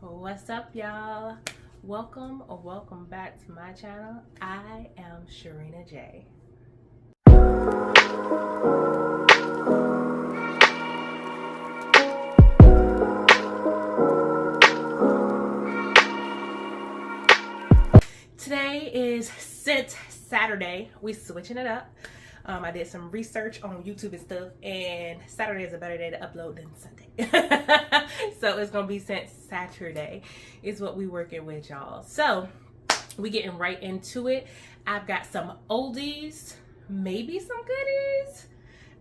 What's up, y'all? Welcome or welcome back to my channel. I am Frieeennd J. Today is Scent Saturday. We switching it up. I did some research on YouTube and stuff, and Saturday is a better day to upload than Sunday. So it's gonna be Scent Saturday is what we working with, y'all. So we getting right into it. I've got some oldies, maybe some goodies.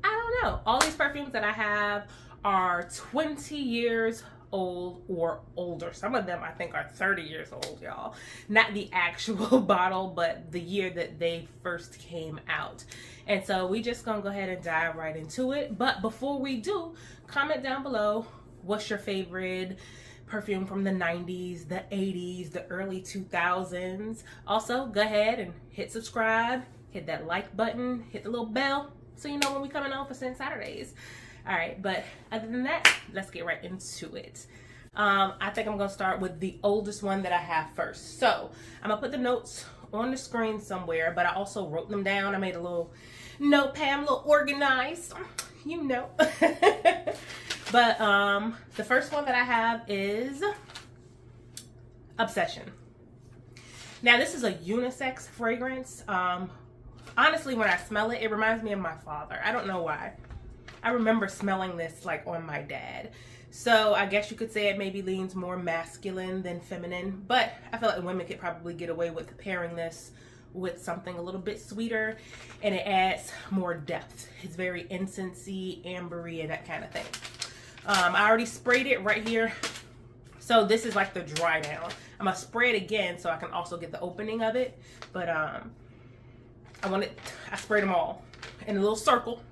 I don't know. All these perfumes that I have are 20 years old or older. Some of them I think are 30 years old, y'all. Not the actual bottle, but the year that they first came out. And so we just gonna go ahead and dive right into it. But before we do, comment down below what's your favorite perfume from the 90s, the 80s, the early 2000s. Also, go ahead and hit subscribe, hit that like button, hit the little bell so you know when we coming on for Scent Saturdays. All right, but other than that, let's get right into it. I think I'm gonna start with the oldest one that I have first. So I'm gonna put the notes on the screen somewhere, but I also wrote them down. I made a little notepad, I'm a little organized, you know. But the first one that I have is Obsession. Now this is a unisex fragrance. Honestly, when I smell it, it reminds me of my father. I don't know why. I remember smelling this like on my dad. So I guess you could say it maybe leans more masculine than feminine, but I feel like women could probably get away with pairing this with something a little bit sweeter, and it adds more depth. It's very incensey, ambery, and that kind of thing. I already sprayed it right here. So this is like the dry down. I'm gonna spray it again so I can also get the opening of it. But I sprayed them all in a little circle.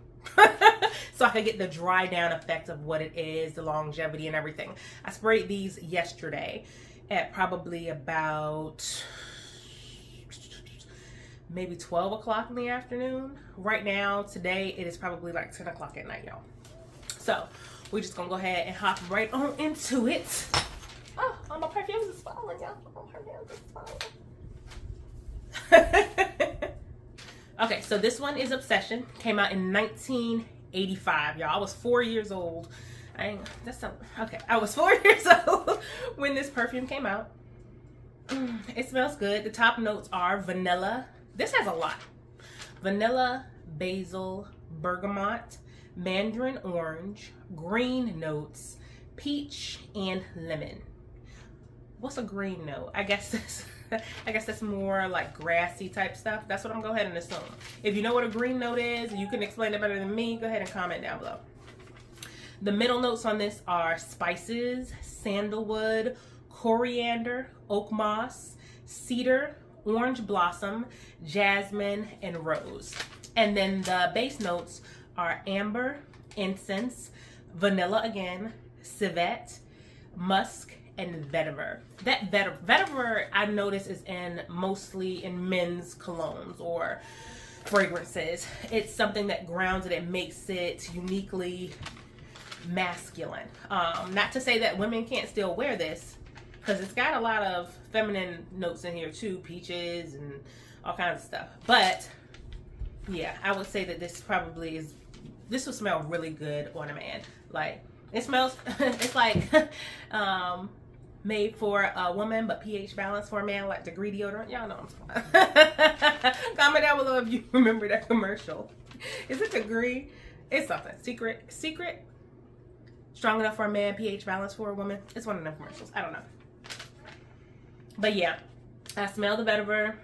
So I could get the dry down effect of what it is, the longevity and everything. I sprayed these yesterday at probably about maybe 12 o'clock in the afternoon. Right now, today, it is probably like 10 o'clock at night, y'all. So we're just gonna go ahead and hop right on into it. Oh, all my perfumes is falling, y'all. All my perfumes is falling. Okay, so this one is Obsession. Came out in 1985, y'all. I was 4 years old. I was 4 years old when this perfume came out. It smells good. The top notes are vanilla. This has a lot. Vanilla, basil, bergamot, mandarin orange, green notes, peach, and lemon. What's a green note? I guess that's more like grassy type stuff. That's what I'm going to go ahead and assume. If you know what a green note is, you can explain it better than me, go ahead and comment down below. The middle notes on this are spices, sandalwood, coriander, oak moss, cedar, orange blossom, jasmine, and rose. And then the base notes are amber, incense, vanilla again, civet, musk, and vetiver. That vetiver I notice is mostly in men's colognes or fragrances. It's something that grounds it and makes it uniquely masculine. Not to say that women can't still wear this, because it's got a lot of feminine notes in here too, peaches and all kinds of stuff. But yeah, I would say that this will smell really good on a man. Like, it smells, it's like made for a woman, but pH balanced for a man, like Degree deodorant. Y'all know what I'm talking. Comment down below if you remember that commercial. Is it Degree? It's something. Secret? Strong enough for a man, pH balanced for a woman. It's one of them commercials. I don't know. But yeah, I smell the vetiver.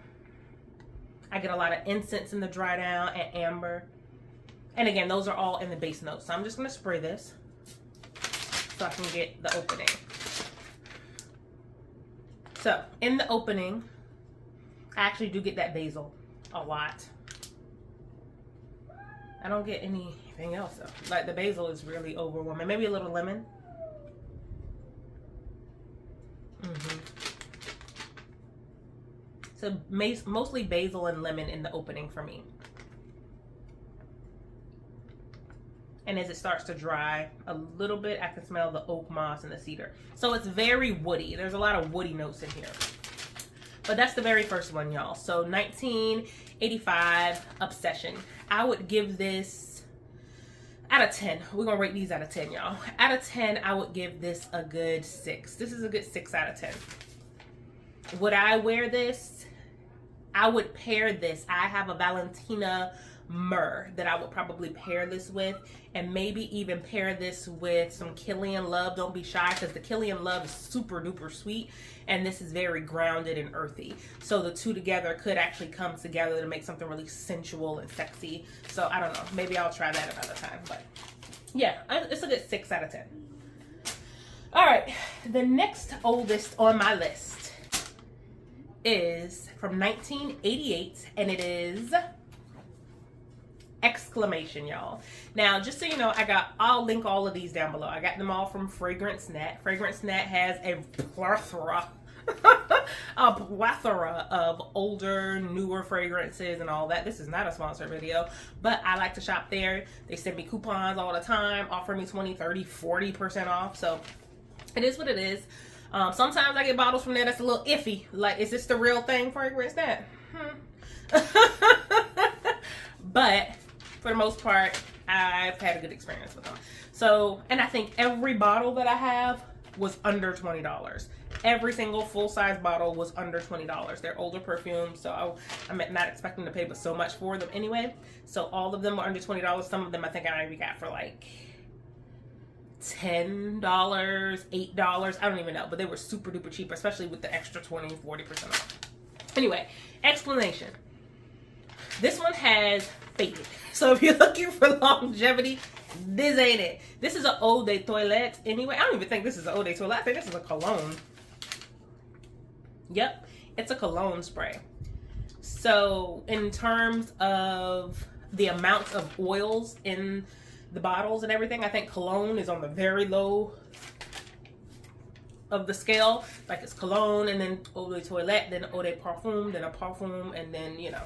I get a lot of incense in the dry down and amber. And again, those are all in the base notes. So I'm just going to spray this so I can get the opening. So in the opening, I actually do get that basil a lot. I don't get anything else though. Like, the basil is really overwhelming. Maybe a little lemon. So mostly basil and lemon in the opening for me. And as it starts to dry a little bit, I can smell the oak moss and the cedar. So it's very woody. There's a lot of woody notes in here. But that's the very first one, y'all. So 1985 Obsession. I would give this out of 10. We're gonna rate these out of 10, y'all. Out of 10, I would give this a good 6. This is a good 6 out of 10. Would I wear this? I would pair this. I have a Valentina Myrrh that I would probably pair this with, and maybe even pair this with some Killian Love. Don't be shy, because the Killian Love is super duper sweet, and this is very grounded and earthy. So the two together could actually come together to make something really sensual and sexy. So I don't know, maybe I'll try that another time. But yeah, it's a good 6 out of 10. All right, the next oldest on my list is from 1988, and it is Exclamation, y'all. Now, just so you know, I'll link all of these down below. I got them all from Frieeennnd. Frieeennnd has a plethora of older, newer fragrances and all that. This is not a sponsored video, but I like to shop there. They send me coupons all the time, offer me 20, 30, 40% off. So it is what it is. Sometimes I get bottles from there that's a little iffy. Like, is this the real thing, Frieeennnd? But for the most part, I've had a good experience with them. So, and I think every bottle that I have was under $20. Every single full-size bottle was under $20. They're older perfumes, so I'm not expecting to pay but so much for them anyway. So all of them were under $20. Some of them I think I maybe got for like $10, $8. I don't even know, but they were super duper cheap, especially with the extra 20, 40% off. Anyway, Exclamation. This one has faded. So if you're looking for longevity, this ain't it. This is an eau de toilette anyway. I don't even think this is an eau de toilette. I think this is a cologne. Yep, it's a cologne spray. So in terms of the amount of oils in the bottles and everything, I think cologne is on the very low of the scale. Like, it's cologne, and then eau de toilette, then eau de parfum, then a parfum, and then, you know,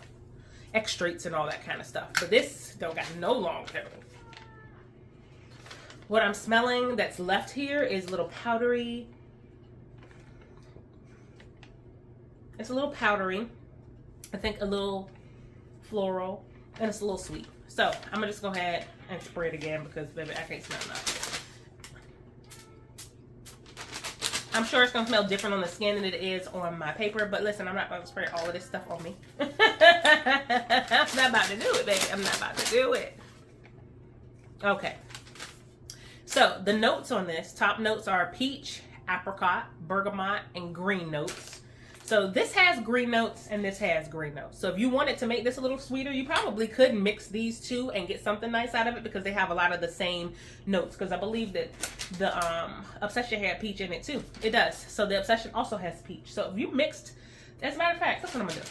extracts and all that kind of stuff. But this don't got no longevity. What I'm smelling that's left here is a little powdery. It's a little powdery. I think a little floral, and it's a little sweet. So I'm gonna just go ahead and spray it again, because baby, I can't smell nothing. I'm sure it's gonna smell different on the skin than it is on my paper, but listen, I'm not about to spray all of this stuff on me. I'm not about to do it, baby. I'm not about to do it. Okay. So the notes on this, top notes are peach, apricot, bergamot, and green notes. So this has green notes and this has green notes. So if you wanted to make this a little sweeter, you probably could mix these two and get something nice out of it, because they have a lot of the same notes. Because I believe that the Obsession had peach in it too. It does. So the Obsession also has peach. So if you mixed, as a matter of fact, that's what I'm gonna do.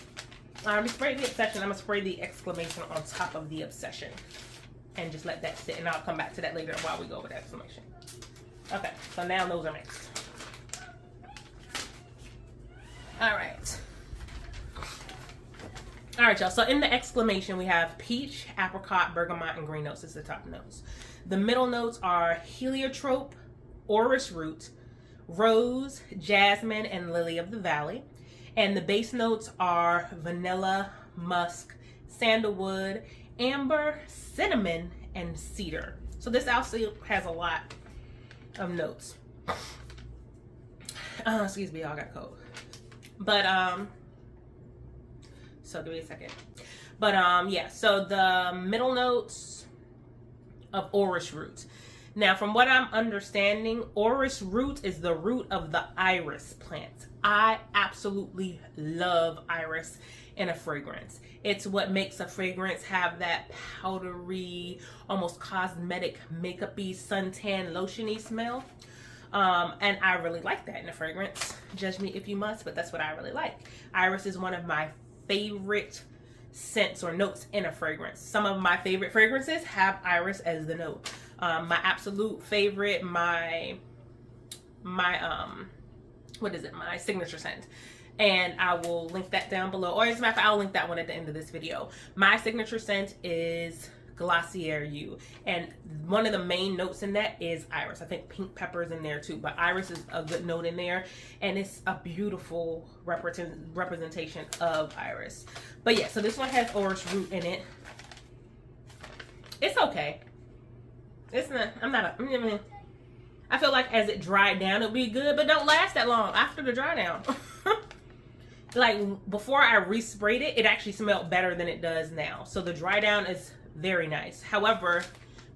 I already sprayed the Obsession. I'm gonna spray the Exclamation on top of the Obsession and just let that sit. And I'll come back to that later while we go over the Exclamation. Okay, so now those are mixed. All right, y'all. So in the Exclamation, we have peach, apricot, bergamot, and green notes. This is the top notes. The middle notes are heliotrope, orris root, rose, jasmine, and lily of the valley. And the base notes are vanilla, musk, sandalwood, amber, cinnamon, and cedar. So this also has a lot of notes. Excuse me, y'all, got cold. But so give me a second. But yeah, so the middle notes of orris root. Now, from what I'm understanding, orris root is the root of the iris plant. I absolutely love iris in a fragrance. It's what makes a fragrance have that powdery, almost cosmetic, makeup-y, suntan, lotion-y smell. And I really like that in a fragrance. Judge me if you must, but that's what I really like. Iris is one of my favorite scents or notes in a fragrance. Some of my favorite fragrances have iris as the note. My absolute favorite, my signature scent. And I will link that down below. Or as a matter of fact, I'll link that one at the end of this video. My signature scent is Glossier You. And one of the main notes in that is iris. I think pink pepper is in there too, but iris is a good note in there. And it's a beautiful representation of iris. But yeah, so this one has orris root in it. It's okay. It's not, I feel like as it dried down, it'll be good, but don't last that long after the dry down. Like before I resprayed it, it actually smelled better than it does now. So the dry down is very nice. However,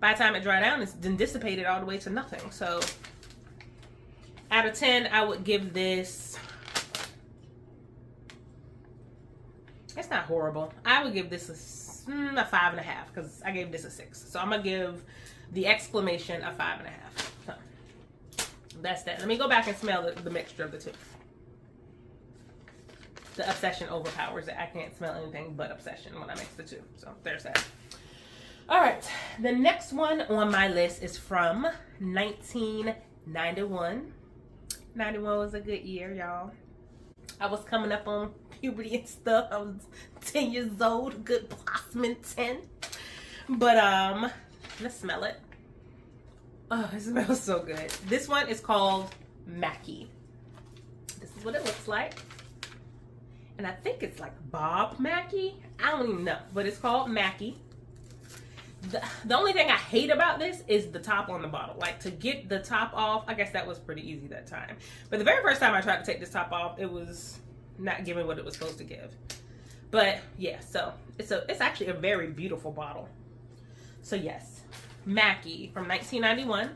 by the time it dried down, it's then dissipated all the way to nothing. So out of 10, I would give this, it's not horrible. I would give this a 5.5 because I gave this a 6. So I'm gonna give the Exclamation a 5.5. So that's that. Let me go back and smell the mixture of the two. The Obsession overpowers it. I can't smell anything but Obsession when I mix the two. So there's that. All right. The next one on my list is from 1991. 91 was a good year, y'all. I was coming up on puberty and stuff. I was 10 years old. Good blossoming 10. But let's smell it. Oh, it smells so good. This one is called Macie. This is what it looks like. And I think it's like Bob Macie. I don't even know, but it's called Macie. The only thing I hate about this is the top on the bottle. Like to get the top off, I guess that was pretty easy that time. But the very first time I tried to take this top off, it was not giving what it was supposed to give. But yeah, so it's actually a very beautiful bottle. So yes, Macie from 1991.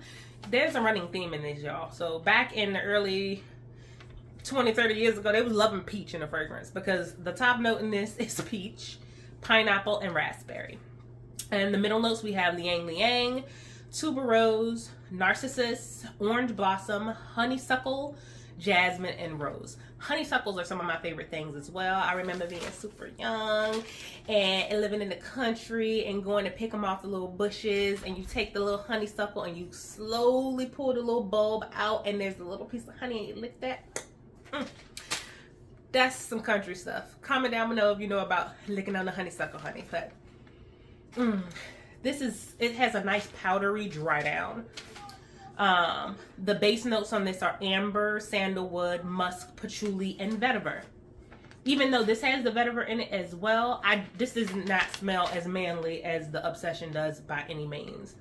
There's a running theme in this, y'all. So back in the early 20-30 years ago, they was loving peach in a fragrance because the top note in this is peach, pineapple, and raspberry. And the middle notes we have liang liang, tuberose, narcissus, orange blossom, honeysuckle, jasmine, and rose. Honeysuckles are some of my favorite things as well. I remember being super young and living in the country and going to pick them off the little bushes, and you take the little honeysuckle and you slowly pull the little bulb out and there's a little piece of honey and you lick that. That's some country stuff. Comment down below if you know about licking on the honeysuckle honey. But it has a nice powdery dry down. The base notes on this are amber, sandalwood, musk, patchouli, and vetiver. Even though this has the vetiver in it as well, this does not smell as manly as the Obsession does by any means.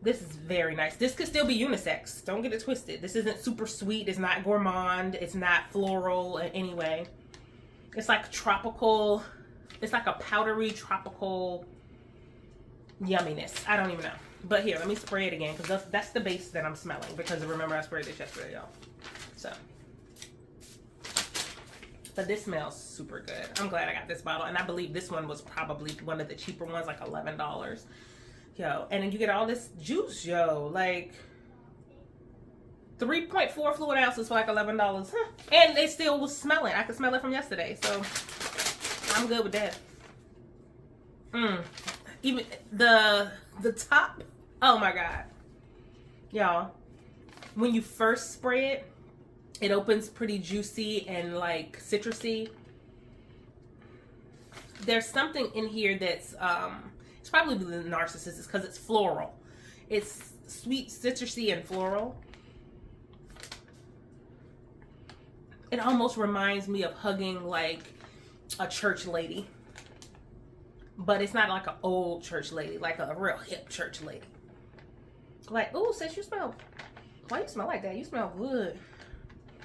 This is very nice. This could still be unisex. Don't get it twisted. This isn't super sweet. It's not gourmand. It's not floral in any way. It's like tropical. It's like a powdery tropical yumminess. I don't even know. But here, let me spray it again because that's the base that I'm smelling because remember I sprayed this yesterday, y'all. So. But this smells super good. I'm glad I got this bottle. And I believe this one was probably one of the cheaper ones, like $11. Yo, and then you get all this juice, yo, like 3.4 fluid ounces for like $11. Huh. And they still was smelling. I could smell it from yesterday, so I'm good with that. Even the top, oh my God. Y'all, when you first spray it, it opens pretty juicy and like citrusy. There's something in here that's it's probably the narcissus because it's floral. It's sweet, citrusy, and floral. It almost reminds me of hugging like a church lady. But it's not like an old church lady, like a real hip church lady. Like, oh, sis, you smell, why you smell like that? You smell good.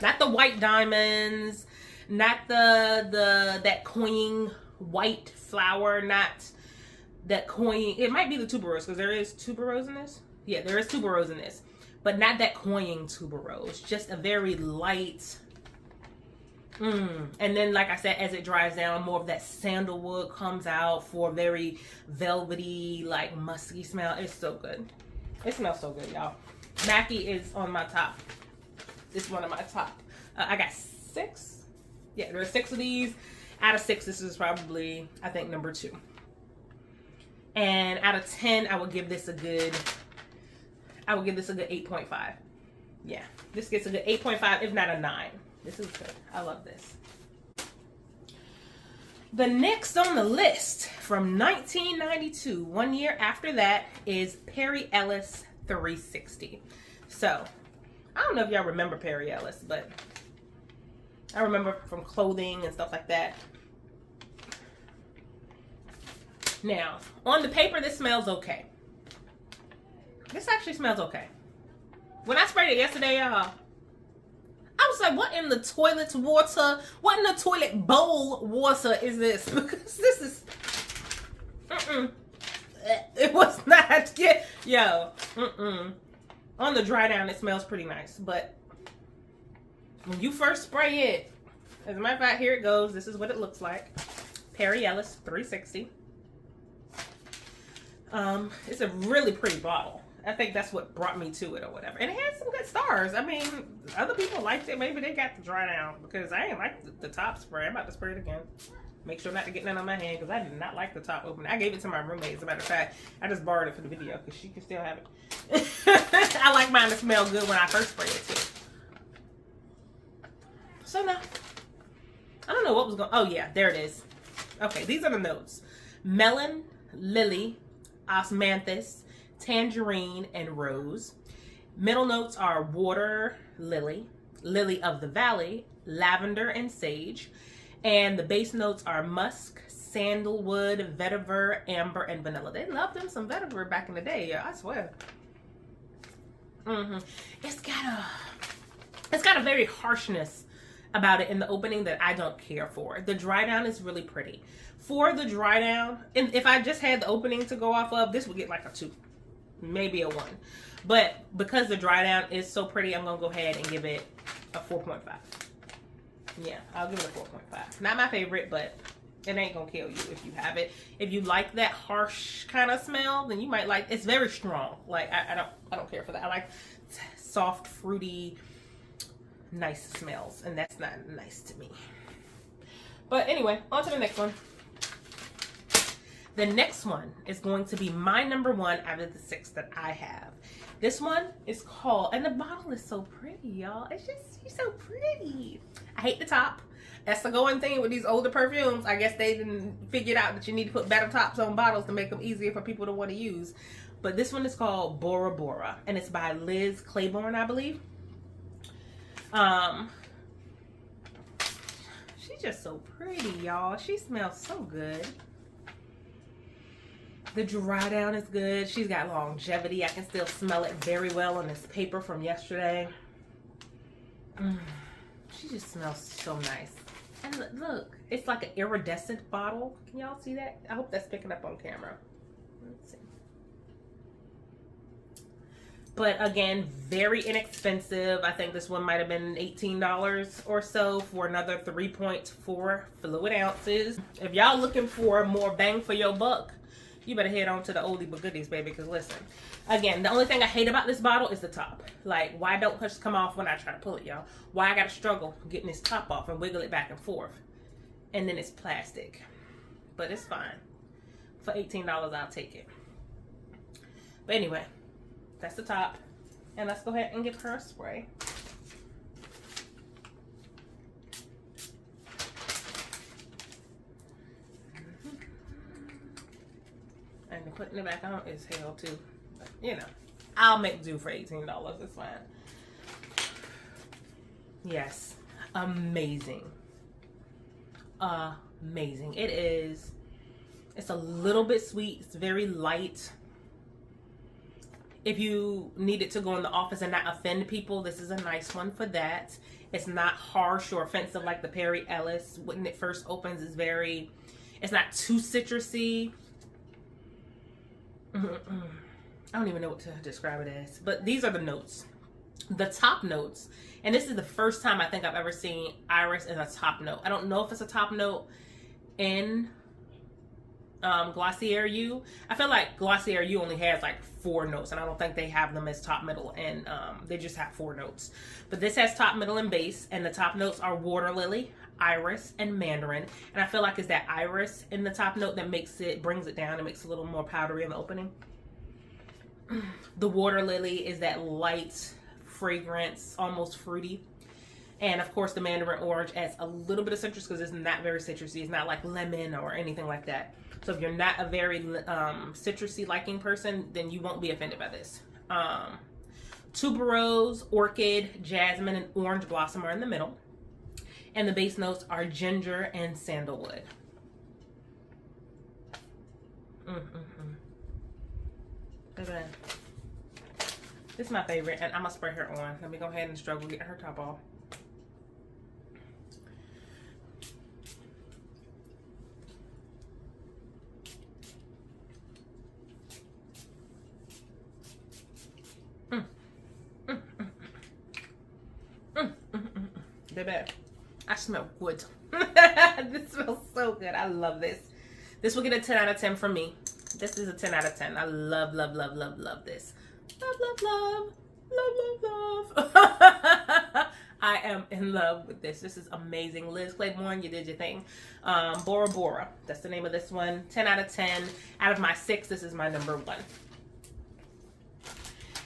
Not the white diamonds, not that cloying white flower, not that cloying, it might be the tuberose because there is tuberose in this. Yeah, there is tuberose in this, but not that cloying tuberose, just a very light. And then, like I said, as it dries down, more of that sandalwood comes out for a very velvety, like musky smell. It's so good. It smells so good, y'all. Macie is on my top. It's one of my top. I got 6. Yeah, there are 6 of these. Out of 6, this is probably, I think, number 2. And out of 10, I would give this a good 8.5. Yeah, this gets a good 8.5, if not a 9. This is good. I love this. The next on the list from 1992, 1 year after that, is Perry Ellis 360. So, I don't know if y'all remember Perry Ellis, but I remember from clothing and stuff like that. Now, on the paper, this smells okay. This actually smells okay. When I sprayed it yesterday, y'all, I was like, what in the toilet water? What in the toilet bowl water is this? Because this is... It was not... Yo. On the dry down, it smells pretty nice. But when you first spray it, as a matter of fact, here it goes. This is what it looks like. Perry Ellis 360. It's a really pretty bottle. I think that's what brought me to it or whatever. And it had some good stars. I mean, other people liked it. Maybe they got the dry down because I ain't like the top spray. I'm about to spray it again. Make sure not to get none on my hand because I did not like the top opening. I gave it to my roommate, as a matter of fact. I just borrowed it for the video because she can still have it. I like mine to smell good when I first spray it too. So now, I don't know what was going... Oh yeah, there it is. Okay, these are the notes. Melon, lily, osmanthus, tangerine, and rose. Middle notes are water, lily, lily of the valley, lavender, and sage. And the base notes are musk, sandalwood, vetiver, amber, and vanilla. They loved them some vetiver back in the day, I swear. It's got a very harshness about it in the opening that I don't care for. The dry down is really pretty. For the dry down, and if I just had the opening to go off of, this would get like a 2. Maybe a 1. But because the dry down is so pretty, I'm gonna go ahead and give it a 4.5. Yeah, I'll give it a 4.5. Not my favorite, but it ain't gonna kill you if you have it. If you like that harsh kind of smell, then you might like. It's very strong. Like I don't care for that. I like soft, fruity, nice smells, and that's not nice to me. But anyway, on to the next one. The next one is going to be my number 1 out of the 6 that I have. This one is called, and the bottle is so pretty, y'all. It's so pretty. I hate the top. That's the going thing with these older perfumes. I guess they didn't figure out that you need to put better tops on bottles to make them easier for people to want to use. But this one is called Bora, and it's by Liz Claiborne, I believe. She's just so pretty, y'all. She smells so good. The dry down is good. She's got longevity. I can still smell it very well on this paper from yesterday. She just smells so nice. And look, it's like an iridescent bottle. Can y'all see that? I hope that's picking up on camera. Let's see. But again, very inexpensive. I think this one might have been $18 or so for another 3.4 fluid ounces. If y'all looking for more bang for your buck, you better head on to the oldie but goodies, baby, because listen. Again, the only thing I hate about this bottle is the top. Like, why don't push come off when I try to pull it, y'all? Why I gotta struggle getting this top off and wiggle it back and forth? And then it's plastic. But it's fine. For $18, I'll take it. But anyway, that's the top. And let's go ahead and give her a spray. And putting it back on is hell too. But, you know, I'll make do for $18. It's fine. Yes. Amazing. Amazing. It is. It's a little bit sweet. It's very light. If you need it to go in the office and not offend people, this is a nice one for that. It's not harsh or offensive like the Perry Ellis. When it first opens, it's not too citrusy. I don't even know what to describe it as. But these are the notes. The top notes. And this is the first time I think I've ever seen iris as a top note. I don't know if it's a top note in Glossier U. I feel like Glossier U only has like 4 notes, and I don't think they have them as top, middle, and they just have 4 notes. But this has top, middle, and base, and the top notes are water lily, iris, and mandarin. And I feel like it's that iris in the top note that brings it down and makes it a little more powdery in the opening. The water lily is that light fragrance, almost fruity. And of course, the mandarin orange adds a little bit of citrus because it's not very citrusy. It's not like lemon or anything like that. So if you're not a very citrusy liking person, then you won't be offended by this. Tuberose, orchid, jasmine, and orange blossom are in the middle. And the base notes are ginger and sandalwood. Baby, this is my favorite, and I'm gonna spray her on. Let me go ahead and struggle getting her top off. Baby, I smell good. This smells so good. I love this. This will get a 10 out of 10 from me. This is a 10 out of 10. I love, love, love, love, love this. Love, love, love. Love, love, love. I am in love with this. This is amazing. Liz Claiborne, you did your thing. Bora. That's the name of this one. 10 out of 10. Out of my 6, this is my number 1.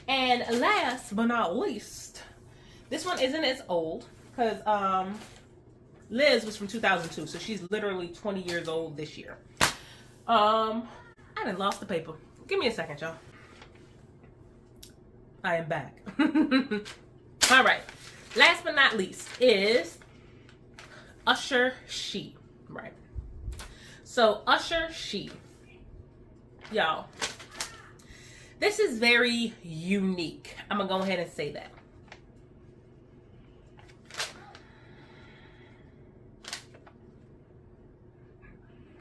And last but not least, this one isn't as old because Liz was from 2002, so she's literally 20 years old this year. I done lost the paper. Give me a second, y'all. I am back. All right. Last but not least is Usher She. Right. So Usher She. Y'all. This is very unique. I'm going to go ahead and say that.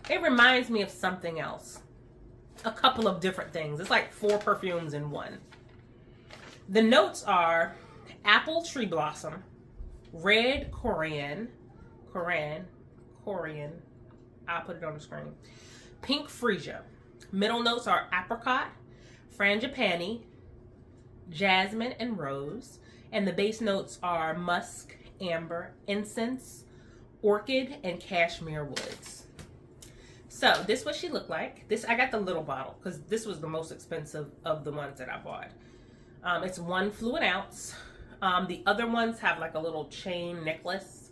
It reminds me of something else. A couple of different things. It's like 4 perfumes in one. The notes are apple tree blossom, red corian, I'll put it on the screen, pink freesia. Middle notes are apricot, frangipani, jasmine, and rose. And the base notes are musk, amber, incense, orchid, and cashmere woods. So this is what she looked like. This, I got the little bottle because this was the most expensive of the ones that I bought. It's 1 fluid ounce. The other ones have like a little chain necklace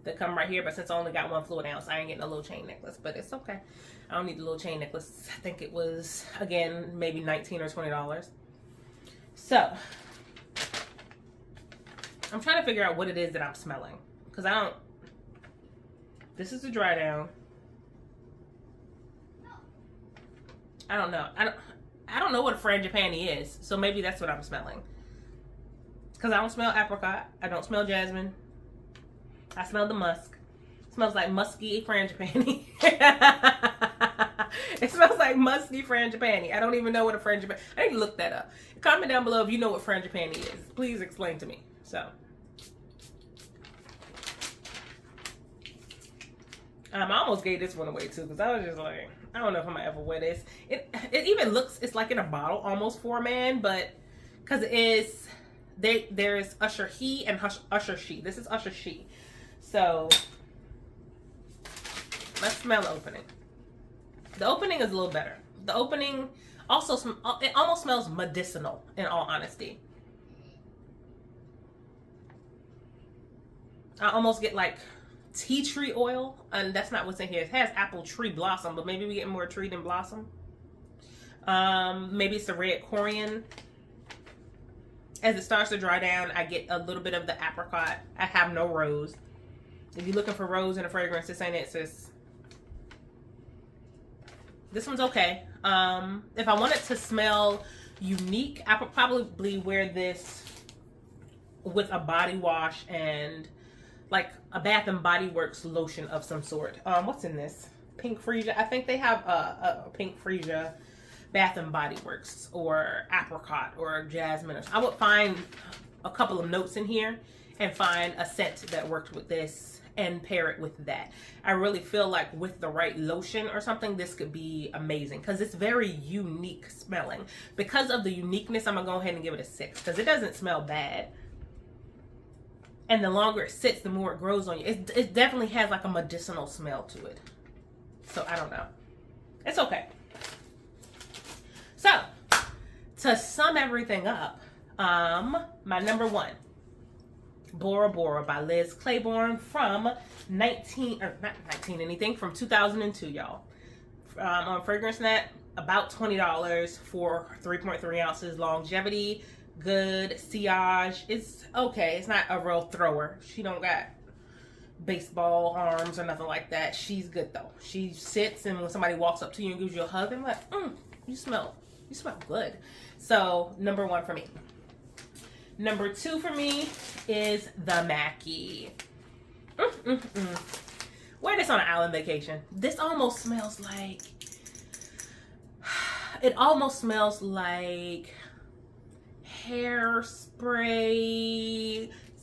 that come right here, but since I only got 1 fluid ounce, I ain't getting a little chain necklace, but it's okay. I don't need the little chain necklace. I think it was, again, maybe $19 or $20. So I'm trying to figure out what it is that I'm smelling because I don't, this is the dry down. I don't know. I don't know what a frangipani is, so maybe that's what I'm smelling. Because I don't smell apricot. I don't smell jasmine. I smell the musk. It smells like musky frangipani. It smells like musky frangipani. I don't even know what a frangipani. I need to look that up. Comment down below if you know what frangipani is. Please explain to me. So, I almost gave this one away too because I was just like, I don't know if I'm gonna ever wear this. It even looks, it's like in a bottle almost for a man, but because it is, there's Usher He and Usher She. This is Usher She. So let's smell the opening. The opening is a little better. The opening also, it almost smells medicinal in all honesty. I almost get like tea tree oil, and that's not what's in here. It has apple tree blossom, but maybe we get more tree than blossom. Maybe it's the red corian. As it starts to dry down, I get a little bit of the apricot. I have no rose. If you're looking for rose in a fragrance, this ain't it, sis. This one's okay. If I wanted to smell unique, I would probably wear this with a body wash and like a Bath and Body Works lotion of some sort. What's in this? Pink freesia. I think they have a pink freesia Bath and Body Works or apricot or jasmine. I would find a couple of notes in here and find a scent that worked with this and pair it with that. I really feel like with the right lotion or something, this could be amazing because it's very unique smelling. Because of the uniqueness, I'm gonna go ahead and give it a 6 because it doesn't smell bad. And the longer it sits, the more it grows on you. It definitely has like a medicinal smell to it. So I don't know. It's okay. So to sum everything up, my number 1, Bora by Liz Claiborne from from 2002, y'all. On Frieeennnnd, about $20 for 3.3 ounces. Longevity, good. Sillage, it's okay. It's not a real thrower. She don't got baseball arms or nothing like that. She's good though. She sits, and when somebody walks up to you and gives you a hug, I'm like, you smell good. So number 1 for me. Number 2 for me is the Macie. Wear this on an island vacation. This almost smells like, it almost smells like hairspray,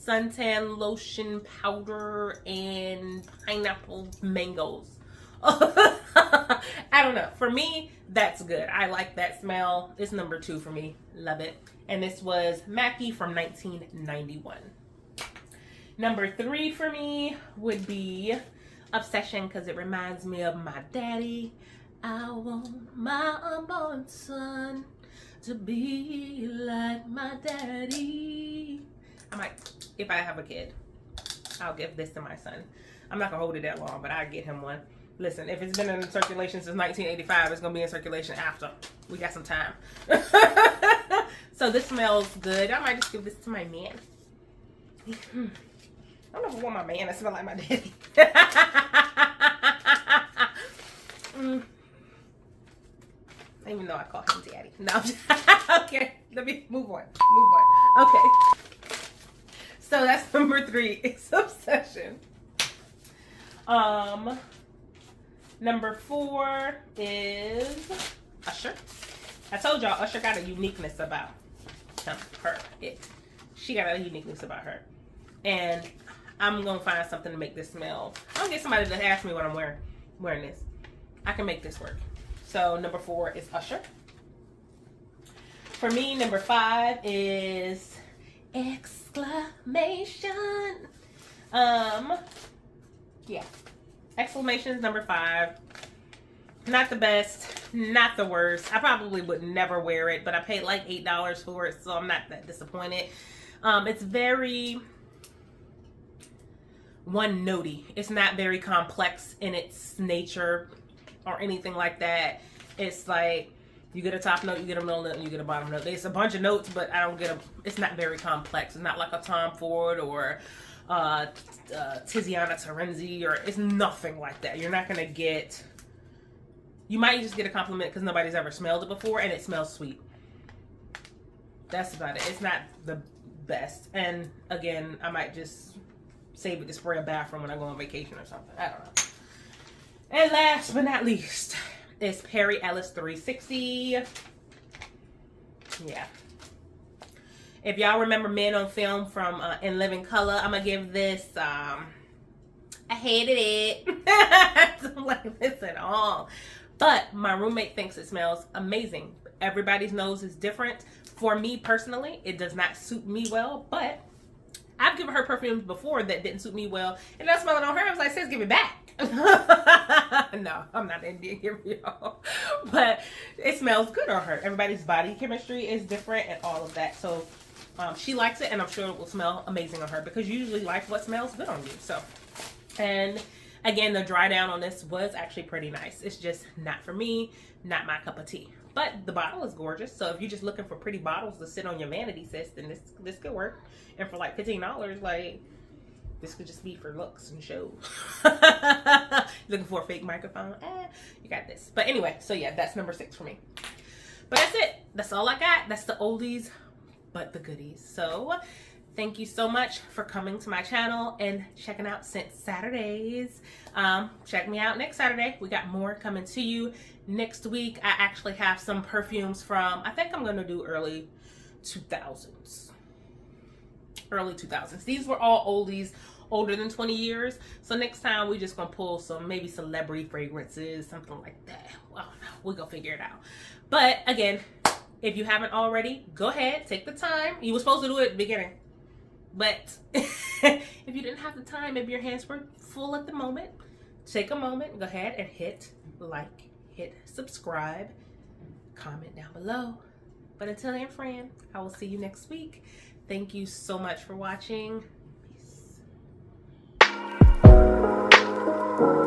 suntan lotion powder, and pineapple mangoes. I don't know. For me, that's good. I like that smell. It's number 2 for me. Love it. And this was Macie from 1991. Number 3 for me would be Obsession, because it reminds me of my daddy. I want my unborn son to be like my daddy. I might, if I have a kid, I'll give this to my son. I'm not gonna hold it that long, but I'll get him one. Listen, if it's been in circulation since 1985, it's gonna be in circulation after. We got some time. So this smells good. I might just give this to my man. I don't know if I want my man to smell like my daddy. Even though I call him daddy. No. Okay, let me move on. Okay. So that's number 3. It's Obsession. Number 4 is Usher. I told y'all Usher got a uniqueness about her. She got a uniqueness about her. And I'm gonna find something to make this smell. I'm gonna get somebody to ask me what I'm wearing this. I can make this work. So number 4 is Usher. For me, number 5 is Exclamation. Yeah. Exclamation is number 5. Not the best, not the worst. I probably would never wear it, but I paid like $8 for it, so I'm not that disappointed. It's very one-notey. It's not very complex in its nature or anything like that. It's like you get a top note, you get a middle note, and you get a bottom note. It's a bunch of notes, but I don't get a. It's not very complex. It's not like a Tom Ford or Tiziana Terenzi, or it's nothing like that. You're not gonna get. You might just get a compliment because nobody's ever smelled it before, and it smells sweet. That's about it. It's not the best. And again, I might just save it to spray a bathroom when I go on vacation or something. I don't know. And last but not least is Ellis 360. Yeah. If y'all remember Men on Film from In Living Color, I'm going to give this, I hated it. I don't like this at all. But my roommate thinks it smells amazing. Everybody's nose is different. For me personally, it does not suit me well, but I've given her perfumes before that didn't suit me well, and I smelled it on her. I was like, sis, give it back. No, I'm not Indian, give me y'all. But it smells good on her. Everybody's body chemistry is different and all of that. So she likes it, and I'm sure it will smell amazing on her because you usually like what smells good on you. So, and again, the dry down on this was actually pretty nice. It's just not for me, not my cup of tea. But the bottle is gorgeous. So if you're just looking for pretty bottles to sit on your vanity, sis, then this could work. And for like $15, like, this could just be for looks and show. Looking for a fake microphone? You got this. But anyway, so yeah, that's number 6 for me. But that's it. That's all I got. That's the oldies, but the goodies. So thank you so much for coming to my channel and checking out Scent Saturdays. Check me out next Saturday. We got more coming to you next week. I actually have some perfumes from, I think I'm going to do early 2000s. Early 2000s. These were all oldies, older than 20 years. So next time we just going to pull some maybe celebrity fragrances, something like that. Well, we're going to figure it out. But again, if you haven't already, go ahead, take the time. You were supposed to do it at the beginning. But if you didn't have the time, maybe your hands were full at the moment, take a moment, go ahead and hit like, hit subscribe, comment down below. But until then, friend, I will see you next week. Thank you so much for watching. Bye.